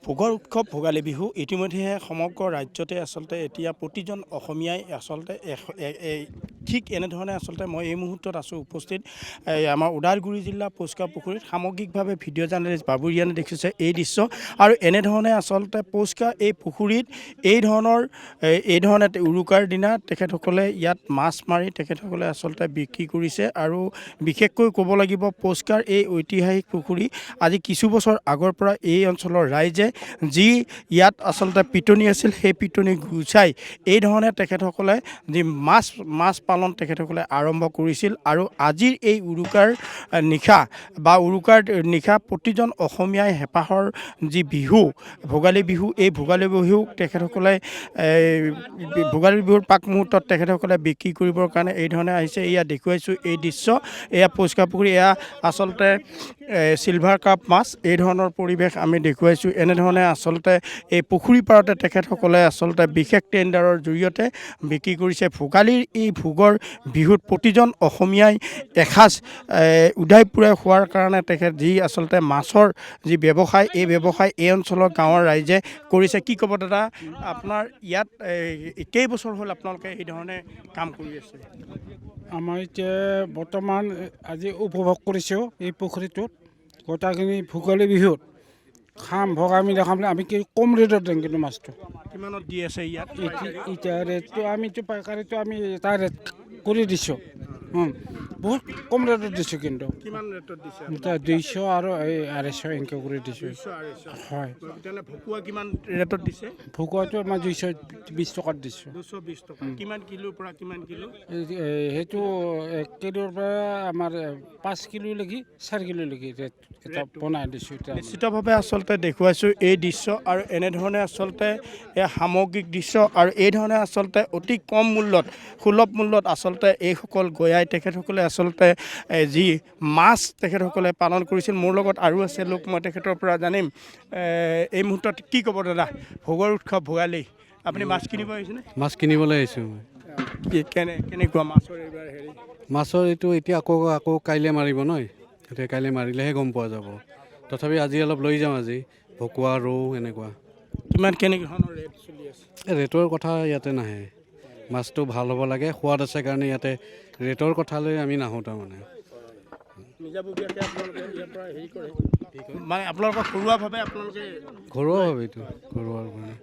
ভোগৰ উৎসৱ ভোগালী বিহু ইতিমধ্যে সমগ্ৰ ৰাজ্যতে আচলতে এতিয়া প্ৰতিজন অসমীয়াই আচলতে ঠিক এনেধৰণে আচলতে মই এই মুহূৰ্তত আছোঁ উপস্থিত আমাৰ ওদালগুৰি জিলা পৌচকা পুখুৰীত সামগ্ৰিকভাৱে ভিডিঅ' জাৰ্নেলিষ্ট বাবুৰিয়ানে দেখিছে এই দৃশ্য আৰু এনেধৰণে আচলতে পৌচকা এই পুখুৰীত এই ধৰণে উৰুকাৰ দিনা তেখেতসকলে ইয়াত মাছ মাৰি তেখেতসকলে আচলতে বিক্ৰী কৰিছে আৰু বিশেষকৈ ক'ব লাগিব পৌচকাৰ এই ঐতিহাসিক পুখুৰী আজি কিছু বছৰ আগৰ পৰা এই অঞ্চলৰ ৰাইজে যি ইয়াত আচলতে পিটনি আছিল সেই পিটনি গুচাই এই ধৰণে তেখেতসকলে যি মাছ পালন তেখেতসকলে আৰম্ভ কৰিছিল আৰু আজিৰ এই উৰুকাৰ নিশা প্ৰতিজন অসমীয়াই হেঁপাহৰ যি বিহু ভোগালী বিহু এই ভোগালী বিহুক তেখেতসকলে ভোগালী বিহুৰ পাক মুহূৰ্তত তেখেতসকলে বিক্ৰী কৰিবৰ কাৰণে এই ধৰণে আহিছে। এয়া দেখুৱাইছোঁ এই দৃশ্য, এয়া পৌচকা পুখুৰী, এয়া আচলতে চিলভাৰ কাপ মাছ এই ধৰণৰ পৰিৱেশ আমি দেখুৱাইছোঁ। এনেধৰণে আচলতে এই পুখুৰী পাৰতে তেখেতসকলে আচলতে বিশেষ টেণ্ডাৰৰ জৰিয়তে বিক্ৰী কৰিছে। ভোগালীৰ এই ভোগৰ বিহুত প্ৰতিজন অসমীয়াই এসাঁজ উদাই পুৰাই খোৱাৰ কাৰণে যি আচলতে মাছৰ যি ব্যৱসায় এই ব্যৱসায় এই অঞ্চলৰ গাঁৱৰ ৰাইজে কৰিছে। কি ক'ব দাদা, আপোনাৰ ইয়াত কেইবছৰ হ'ল আপোনালোকে এই ধৰণে কাম কৰি আছে? আমাৰ এতিয়া বৰ্তমান আজি উপভোগ কৰিছোঁ এই পুখুৰীটোত গোটাখিনি ভোগালী বিহুত ভোগ আমি দেখাম আমি কি কম ৰেটত দিম কিন্তু মাছটো। কিমানত দি আছে ইয়াত? এতিয়া ৰেটটো আমিতো পাইকাৰীটো আমি এটা ৰেট কৰি দিছোঁ, বহুত কম ৰেটত দিছোঁ কিন্তু। কিমান ৰেটত দিছে? এতিয়া 200 আৰু 250 এনেকৈ কৰি দিছোঁ। হয়। ভকুৱা কিমান ৰেটত দিছে? ভকুৱাটো আমাৰ 220 টকাত দিছোঁ। 220 টকা। কিমান কিলোৰ পৰা কিমান কিলো? সেইটো 1 কিলোৰ পৰা আমাৰ 5 কিলোলৈকে 4 কিলোলৈকে ৰেট এটা বনাই দিছোঁ। এতিয়া নিশ্চিতভাৱে আচলতে দেখুৱাইছোঁ এই দৃশ্য আৰু এনেধৰণে আচলতে সামগ্ৰিক দৃশ্য আৰু এই ধৰণে আচলতে অতি কম মূল্যত সুলভ মূল্যত আচলতে এইসকল গয়াই তেখেতসকলে আচলতে যি মাছ তেখেতসকলে পালন কৰিছিল। মোৰ লগত আৰু আছে লোক, মই তেখেতৰ পৰা জানিম। এই মুহূৰ্তত কি ক'ব দাদা, ভোগৰ উৎসৱ ভোগালী, আপুনি মাছ কিনিব আহিছেনে? মাছ কিনিবলৈ আহিছোঁ। কেনেকুৱা মাছৰ এইবাৰ হেৰি? মাছৰ এইটো এতিয়া আকৌ কাইলৈ মাৰিব নহয়, এতিয়া কাইলৈ মাৰিলেহে গম পোৱা যাব। তথাপি আজি অলপ লৈ যাওঁ, আজি ভকুৱা ৰৌ এনেকুৱা। কেনেকুৱা ধৰণৰ ৰেট চলি আছে? ৰেটৰ কথা ইয়াতে নাহে, মাছটো ভাল হ'ব লাগে, সোৱাদ আছে কাৰণে ইয়াতে ৰেটৰ কথালৈ আমি নাহোঁ তাৰমানে। নিজাববীয়াকৈ আপোনালোকে ইয়াৰ পৰা হেৰি কৰে, মানে আপোনালোকৰ ঘৰুৱাভাৱে এইটো ঘৰুৱাৰ কাৰণে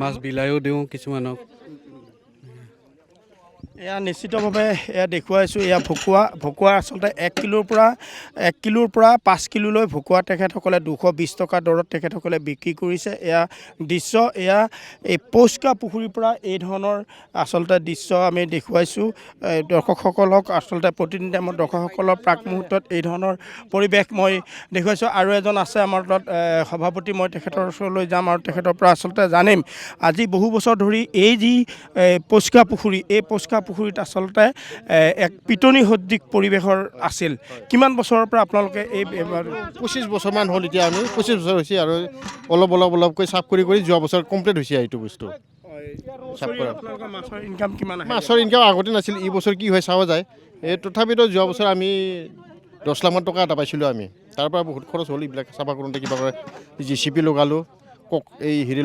মাছ বিলায়ো দিওঁ কিছুমানক। এয়া নিশ্চিতভাৱে এয়া দেখুৱাইছোঁ। এয়া ভকুৱা আচলতে 1 কিলোৰ পৰা 5 কিলোলৈ ভকুৱা তেখেতসকলে 220 টকা দৰত তেখেতসকলে বিক্ৰী কৰিছে। এয়া দৃশ্য, এয়া এই পৌচকা পুখুৰীৰ পৰা এই ধৰণৰ আচলতে দৃশ্য আমি দেখুৱাইছোঁ দৰ্শকসকলক। আচলতে প্ৰতিদিন টাইমত দৰ্শকসকলৰ প্ৰাক মুহূৰ্তত এই ধৰণৰ পৰিৱেশ মই দেখুৱাইছোঁ। আৰু এজন আছে আমাৰ লগত সভাপতি, মই তেখেতৰ ওচৰলৈ যাম আৰু তেখেতৰ পৰা আচলতে জানিম আজি বহু বছৰ ধৰি এই যি পৌচকা পুখুৰী, এই পৌচকা পুখুৰীত আচলতে এক পিটনি সদৃশ পৰিৱেশৰ আছিল। কিমান বছৰৰ পৰা আপোনালোকে এই 25 বছৰমান হ'ল। এতিয়া আমি 25 বছৰ হৈছে আৰু অলপকৈ চাফ কৰি যোৱা বছৰ কমপ্লিট হৈছে এইটো বস্তু। মাছৰ ইনকাম কিমান? মাছৰ ইনকাম আগতে নাছিল, এই বছৰ কি হয় চাৱা যায়। তথাপিতো যোৱা বছৰ আমি 10 লাখমান টকা এটা পাইছিলোঁ আমি। তাৰ পৰা বহুত খৰচ হ'ল এইবিলাক চাফা কৰোঁতে, কিবা কৰে JCB লগালোঁ,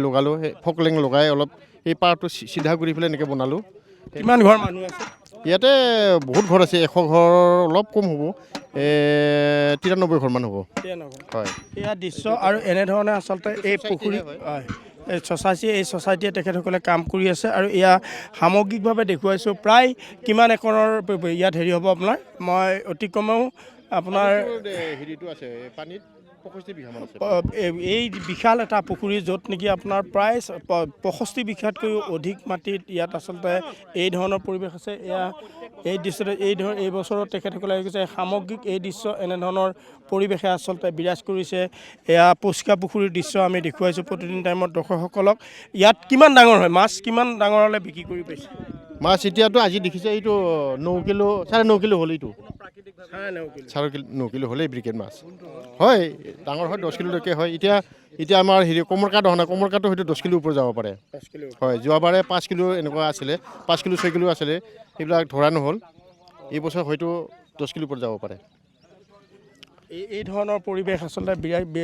লগালোঁ, ফকলেং লগাই অলপ এই পাৰটো চিধা কৰি পেলাই এনেকৈ বনালোঁ। কিমান ঘৰ মানুহ আছে ইয়াতে? বহুত ঘৰ আছে, 100 ঘৰ অলপ কম হ'ব, 93 ঘৰমান হ'ব। হয়, এয়া দৃশ্য আৰু এনেধৰণে আচলতে এই পুখুৰী এই ছ'চাইটিয়ে তেখেতসকলে কাম কৰি আছে। আৰু এয়া সামগ্ৰিকভাৱে দেখুৱাইছোঁ প্ৰায় কিমান একৰৰ ইয়াত হেৰি হ'ব আপোনাৰ, মই অতি কমেও আপোনাৰ হেৰিটো আছে পানীত 65 বিঘামান আছে। এই বিশাল এটা পুখুৰী য'ত নেকি আপোনাৰ প্ৰায় 65 বিঘাতকৈও অধিক মাটিত ইয়াত আচলতে এই ধৰণৰ পৰিৱেশ আছে। এয়া এই দৃশ্যতে এই বছৰত তেখেতসকলে কৈছে সামগ্ৰিক এই দৃশ্য এনেধৰণৰ পৰিৱেশে আচলতে বিৰাজ কৰিছে। এয়া পৌচকা পুখুৰীৰ দৃশ্য আমি দেখুৱাইছোঁ প্ৰতিদিন টাইমত দৰ্শকসকলক। ইয়াত কিমান ডাঙৰ হয় মাছ, কিমান ডাঙৰলৈ বিক্ৰী কৰি পাইছে? মাছ এতিয়াতো আজি দেখিছে এইটো 9 কিলো 9.5 কিলো হ'ল। এইটো 9.5 কিলো হ'লেই ব্ৰিকেট মাছ হয়, ডাঙৰ হয়, 10 কিলোলৈকে হয়। এতিয়া আমাৰ কমৰকাত অহা নাই, কমৰকাটো হয়তো 10 কিলোৰ ওপৰত যাব পাৰে। হয়, যোৱাবাৰে 5 কিলো এনেকুৱা আছিলে, 5 কিলো 6 কিলো আছিলে, সেইবিলাক ধৰা নহ'ল। এই বছৰ হয়তো 10 কিলোৰ ওপৰত যাব পাৰে। এই ধৰণৰ পৰিৱেশ আচলতে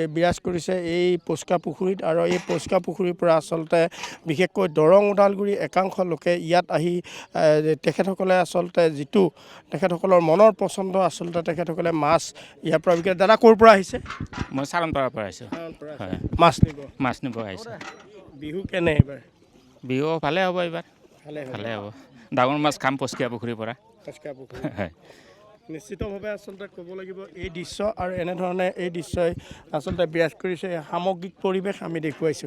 বিৰাজ কৰিছে এই পৌচকা পুখুৰীত আৰু এই পৌচকা পুখুৰীৰ পৰা আচলতে বিশেষকৈ দৰং ওদালগুৰি একাংশ লোকে ইয়াত আহি তেখেতসকলে আচলতে যিটো তেখেতসকলৰ মনৰ পচন্দ আচলতে তেখেতসকলে মাছ ইয়াৰ পৰা বিক্ৰী দাদা ক'ৰ পৰা আহিছে মই চাৰণপাৰাৰ পৰা আহিছোঁ হয় মাছ নিব মাছ নিব আহিছোঁ বিহু কেনে এইবাৰ বিহু ভালে হ'ব এইবাৰ ভালে হ'ব ডাঙৰ মাছ খাম পচকীয়া পুখুৰীৰ পৰা পৌচকা পুখুৰী হয় নিশ্চিতভাৱে আচলতে ক'ব লাগিব এই দৃশ্য আৰু এনেধৰণে এই দৃশ্যই আচলতে বিৰাজ কৰিছে সামগ্ৰিক পৰিৱেশ আমি দেখুৱাইছোঁ